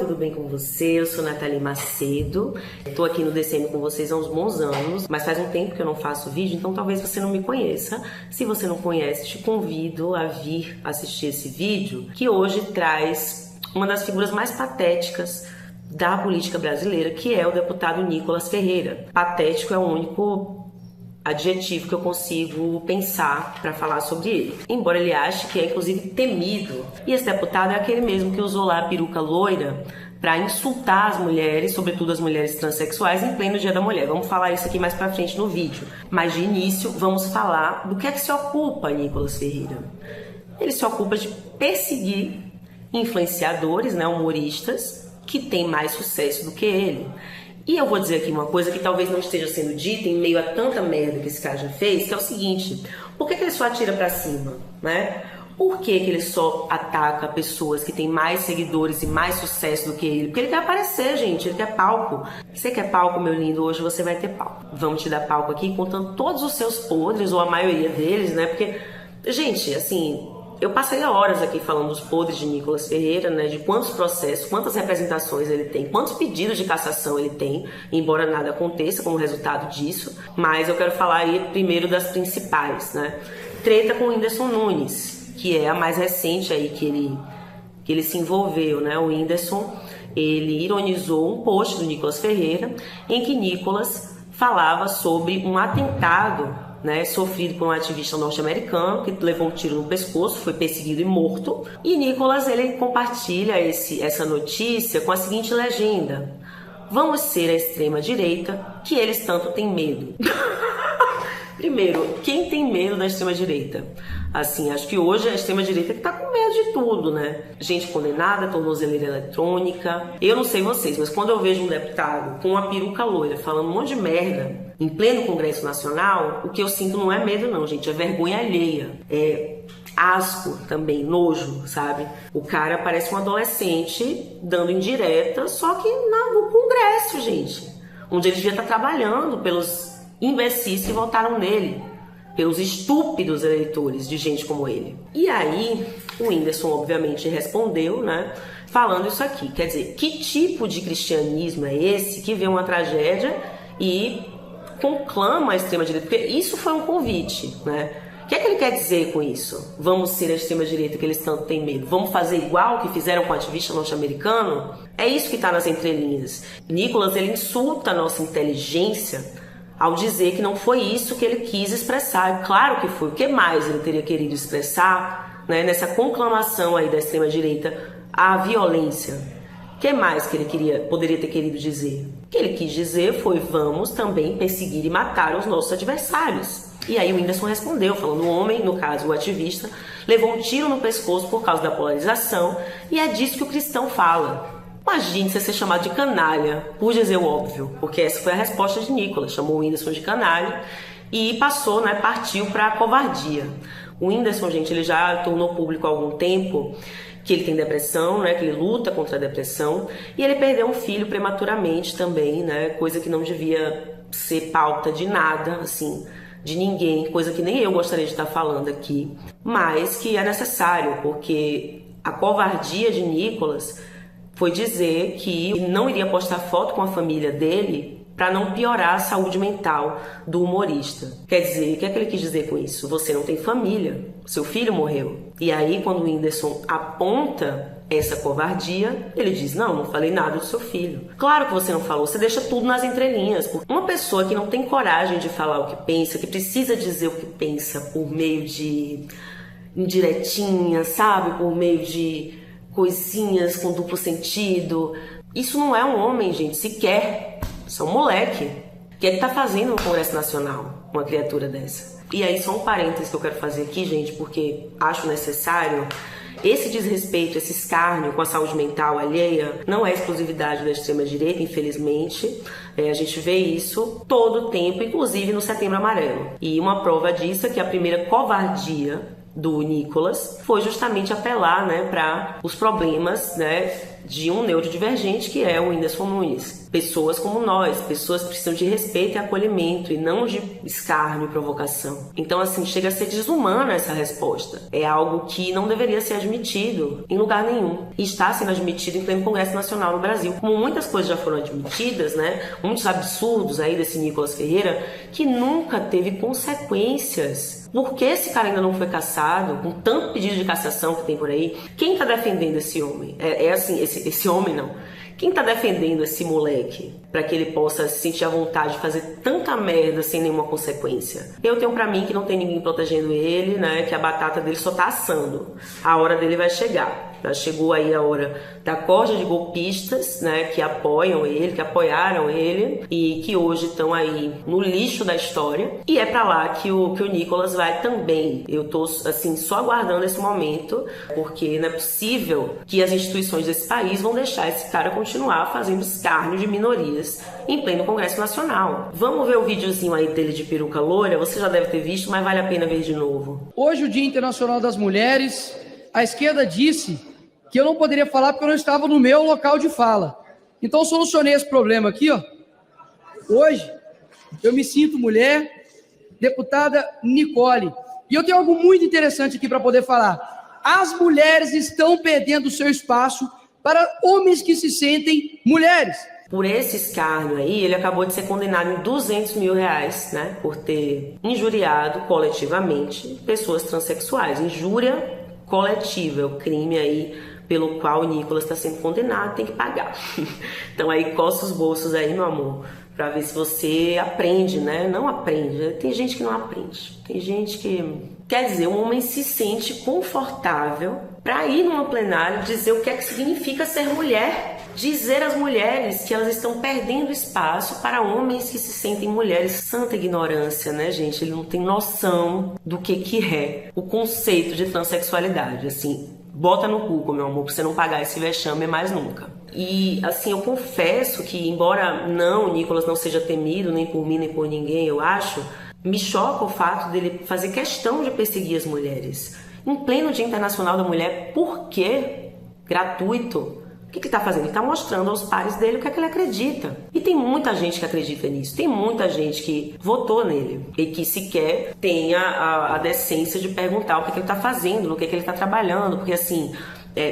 tudo bem com você? Eu sou Nathalie Macedo, estou aqui no DCM com vocês há uns bons anos, mas faz um tempo que eu não faço vídeo, então talvez você não me conheça. Se você não conhece, te convido a vir assistir esse vídeo, que hoje traz uma das figuras mais patéticas da política brasileira, que é o deputado Nicolas Ferreira. Patético é o único adjetivo que eu consigo pensar para falar sobre ele, embora ele ache que é inclusive temido. E esse deputado é aquele mesmo que usou lá a peruca loira para insultar as mulheres, sobretudo as mulheres transexuais, em pleno Dia da Mulher. Vamos falar isso aqui mais para frente no vídeo, mas de início vamos falar do que é que se ocupa Nicolas Ferreira. Ele se ocupa de perseguir influenciadores, humoristas que têm mais sucesso do que ele. E eu vou dizer aqui uma coisa que talvez não esteja sendo dita em meio a tanta merda que esse cara já fez, que é o seguinte: por que ele só atira pra cima, né? Por que ele só ataca pessoas que têm mais seguidores e mais sucesso do que ele? Porque ele quer aparecer, gente, ele quer palco. Você quer palco, meu lindo? Hoje você vai ter palco. Vamos te dar palco aqui contando todos os seus podres, ou a maioria deles, né? Porque, gente, assim, eu passei horas aqui falando dos podres de Nicolas Ferreira, né, de quantos processos, quantas representações ele tem, quantos pedidos de cassação ele tem, embora nada aconteça como resultado disso, mas eu quero falar aí primeiro das principais, né? Treta com o Whindersson Nunes, que é a mais recente aí que ele se envolveu, né? O Whindersson, ele ironizou um post do Nicolas Ferreira, em que Nicolas falava sobre um atentado, né, sofrido por um ativista norte-americano que levou um tiro no pescoço, foi perseguido e morto. E Nicolas, ele compartilha essa notícia com a seguinte legenda: vamos ser a extrema-direita que eles tanto têm medo. Primeiro, quem tem medo da extrema-direita? Assim, acho que hoje a extrema-direita que tá com medo de tudo, né? Gente condenada, tornozeleira eletrônica. Eu não sei vocês, mas quando eu vejo um deputado com uma peruca loira falando um monte de merda em pleno Congresso Nacional, o que eu sinto não é medo não, gente, é vergonha alheia. É asco também, nojo, sabe? O cara parece um adolescente dando indireta, só que no Congresso, gente. Onde ele devia estar trabalhando pelos imbecis que votaram nele, pelos estúpidos eleitores de gente como ele. E aí, o Whindersson obviamente respondeu, né, falando isso aqui. Quer dizer, que tipo de cristianismo é esse que vê uma tragédia e conclama a extrema-direita? Porque isso foi um convite, né? O que é que ele quer dizer com isso? Vamos ser a extrema-direita que eles tanto têm medo? Vamos fazer igual que fizeram com o ativista norte-americano? É isso que está nas entrelinhas. Nicolas, ele insulta a nossa inteligência ao dizer que não foi isso que ele quis expressar. Claro que foi. O que mais ele teria querido expressar, né, nessa conclamação aí da extrema-direita à violência? O que mais que ele poderia ter querido dizer? O que ele quis dizer foi: vamos também perseguir e matar os nossos adversários. E aí o Whindersson respondeu, falando: o homem, no caso o ativista, levou um tiro no pescoço por causa da polarização, e é disso que o cristão fala. Imagine você ser chamado de canalha, por dizer o óbvio, porque essa foi a resposta de Nicolas, chamou o Whindersson de canalha e passou, né, partiu para a covardia. O Whindersson, gente, ele já tornou público há algum tempo que ele tem depressão, né, que ele luta contra a depressão, e ele perdeu um filho prematuramente também, né, coisa que não devia ser pauta de nada, assim, de ninguém, coisa que nem eu gostaria de estar falando aqui, mas que é necessário, porque a covardia de Nicolas foi dizer que não iria postar foto com a família dele para não piorar a saúde mental do humorista. Quer dizer, o que é que ele quis dizer com isso? Você não tem família, seu filho morreu. E aí, quando o Whindersson aponta essa covardia, ele diz: não falei nada do seu filho. Claro que você não falou, você deixa tudo nas entrelinhas. Uma pessoa que não tem coragem de falar o que pensa, que precisa dizer o que pensa por meio de indiretinhas, sabe? Por meio de coisinhas com duplo sentido. Isso não é um homem, gente, sequer. Isso é um moleque. O que é que tá fazendo no Congresso Nacional uma criatura dessa? E aí, só um parênteses que eu quero fazer aqui, gente, porque acho necessário. Esse desrespeito, esse escárnio com a saúde mental alheia não é exclusividade da extrema-direita, infelizmente. A gente vê isso todo o tempo, inclusive no Setembro Amarelo. E uma prova disso é que a primeira covardia do Nicolas foi justamente apelar, né, para os problemas, né, de um neurodivergente que é o Whindersson Nunes. Pessoas como nós, pessoas que precisam de respeito e acolhimento e não de escárnio e provocação. Então, assim, chega a ser desumana essa resposta. É algo que não deveria ser admitido em lugar nenhum. E está sendo admitido em pleno Congresso Nacional no Brasil. Como muitas coisas já foram admitidas, né? Muitos absurdos aí desse Nicolas Ferreira, que nunca teve consequências. Por que esse cara ainda não foi cassado, com tanto pedido de cassação que tem por aí? Quem tá defendendo esse homem? Assim, esse homem não. Quem tá defendendo esse moleque para que ele possa se sentir à vontade de fazer tanta merda sem nenhuma consequência? Eu tenho pra mim que não tem ninguém protegendo ele, né? Que a batata dele só tá assando. A hora dele vai chegar. Já chegou aí a hora da corja de golpistas, né, que apoiam ele, que apoiaram ele e que hoje estão aí no lixo da história. E é pra lá que o Nicolas vai também. Eu tô, assim, só aguardando esse momento, porque não é possível que as instituições desse país vão deixar esse cara continuar fazendo escárnio de minorias em pleno Congresso Nacional. Vamos ver o videozinho aí dele de peruca loira? Você já deve ter visto, mas vale a pena ver de novo. Hoje, o Dia Internacional das Mulheres, a esquerda disse que eu não poderia falar porque eu não estava no meu local de fala. Então, eu solucionei esse problema aqui, ó. Hoje, eu me sinto mulher, deputada Nicole. E eu tenho algo muito interessante aqui para poder falar. As mulheres estão perdendo o seu espaço para homens que se sentem mulheres. Por esse escárnio aí, ele acabou de ser condenado em R$200 mil, né? Por ter injuriado coletivamente pessoas transexuais. Injúria coletiva, é o crime aí pelo qual o Nicolas está sendo condenado, tem que pagar. Então aí coça os bolsos aí, meu amor, para ver se você aprende, né? Não aprende. Tem gente que não aprende. Tem gente que... Quer dizer, um homem se sente confortável para ir numa plenária dizer o que é que significa ser mulher. Dizer às mulheres que elas estão perdendo espaço para homens que se sentem mulheres. Santa ignorância, né, gente? Ele não tem noção do que é o conceito de transexualidade, assim... Bota no cu, meu amor, pra você não pagar esse vexame mais nunca. E, assim, eu confesso que, embora o Nicolas não seja temido, nem por mim, nem por ninguém, eu acho, me choca o fato dele fazer questão de perseguir as mulheres. Em pleno Dia Internacional da Mulher, por quê? Gratuito. O que ele está fazendo? Ele está mostrando aos pares dele o que é que ele acredita. E tem muita gente que acredita nisso. Tem muita gente que votou nele e que sequer tem a decência de perguntar o que ele está fazendo, no que ele está trabalhando. Porque, assim,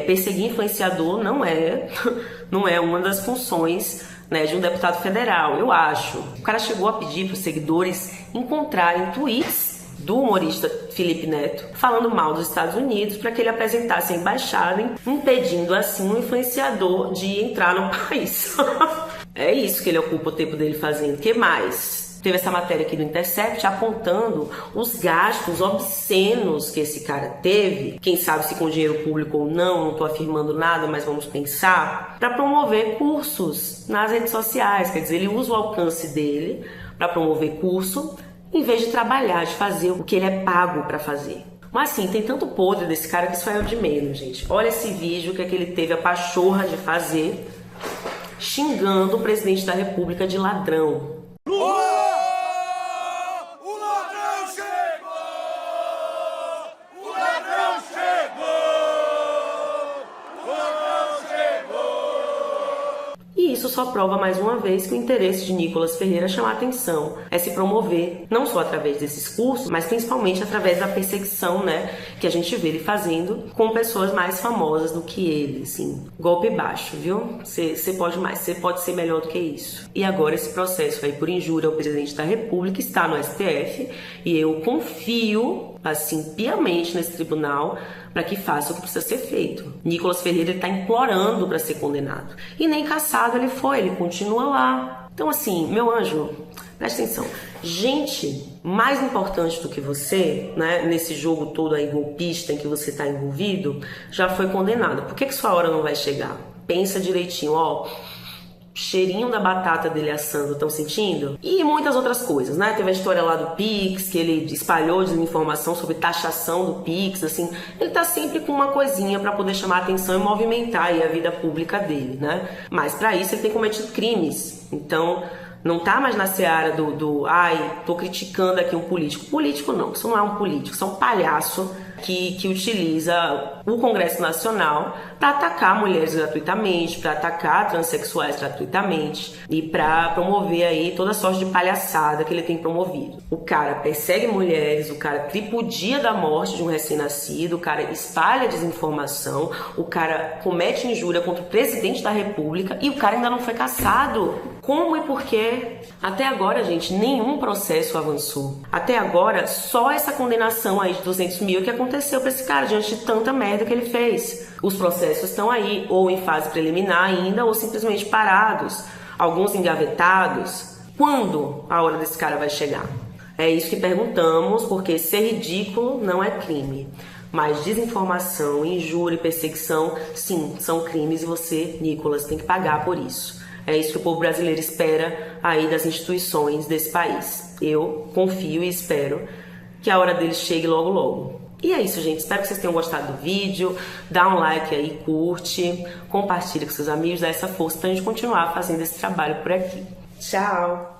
perseguir influenciador não é uma das funções, né, de um deputado federal, eu acho. O cara chegou a pedir para os seguidores encontrarem tweets do humorista Felipe Neto, falando mal dos Estados Unidos, para que ele apresentasse a embaixada, impedindo assim um influenciador de entrar no país. É isso que ele ocupa o tempo dele fazendo. O que mais? Teve essa matéria aqui do Intercept apontando os gastos obscenos que esse cara teve, quem sabe se com dinheiro público ou não estou afirmando nada, mas vamos pensar, para promover cursos nas redes sociais. Quer dizer, ele usa o alcance dele para promover curso, em vez de trabalhar, de fazer o que ele é pago para fazer. Mas assim, tem tanto podre desse cara que isso é o de menos, gente. Olha esse vídeo que ele teve a pachorra de fazer, xingando o presidente da República de ladrão. E isso só prova mais uma vez que o interesse de Nicolas Ferreira é chamar atenção, é se promover, não só através desses cursos, mas principalmente através da perseguição, né, que a gente vê ele fazendo com pessoas mais famosas do que ele, assim. Golpe baixo, viu? Você pode mais, você pode ser melhor do que isso. E agora esse processo aí por injúria ao presidente da República está no STF e eu confio, assim, piamente nesse tribunal para que faça o que precisa ser feito. Nicolas Ferreira está implorando para ser condenado. E nem cassado ele foi, ele continua lá. Então, assim, meu anjo, presta atenção. Gente mais importante do que você, né, nesse jogo todo aí golpista em que você está envolvido, já foi condenado. Por que sua hora não vai chegar? Pensa direitinho, ó. Cheirinho da batata dele assando, estão sentindo? E muitas outras coisas, né? Teve a história lá do Pix, que ele espalhou desinformação sobre taxação do Pix, assim. Ele tá sempre com uma coisinha para poder chamar a atenção e movimentar aí a vida pública dele, né? Mas para isso ele tem cometido crimes. Então, não tá mais na seara ai, tô criticando aqui um político. Político não, isso não é um político, isso é um palhaço que utiliza o Congresso Nacional para atacar mulheres gratuitamente, para atacar transexuais gratuitamente e para promover aí toda sorte de palhaçada que ele tem promovido. O cara persegue mulheres, o cara tripudia da morte de um recém-nascido, o cara espalha desinformação, o cara comete injúria contra o presidente da República e o cara ainda não foi cassado. Como e por quê? Até agora, gente, nenhum processo avançou. Até agora, só essa condenação aí de 200 mil que aconteceu para esse cara, diante de tanta merda que ele fez. Os processos estão aí, ou em fase preliminar ainda, ou simplesmente parados, alguns engavetados. Quando a hora desse cara vai chegar? É isso que perguntamos, porque ser ridículo não é crime. Mas desinformação, injúria e perseguição, sim, são crimes e você, Nicolas, tem que pagar por isso. É isso que o povo brasileiro espera aí das instituições desse país. Eu confio e espero que a hora deles chegue logo logo. E é isso, gente. Espero que vocês tenham gostado do vídeo. Dá um like aí, curte, compartilha com seus amigos, dá essa força pra gente continuar fazendo esse trabalho por aqui. Tchau!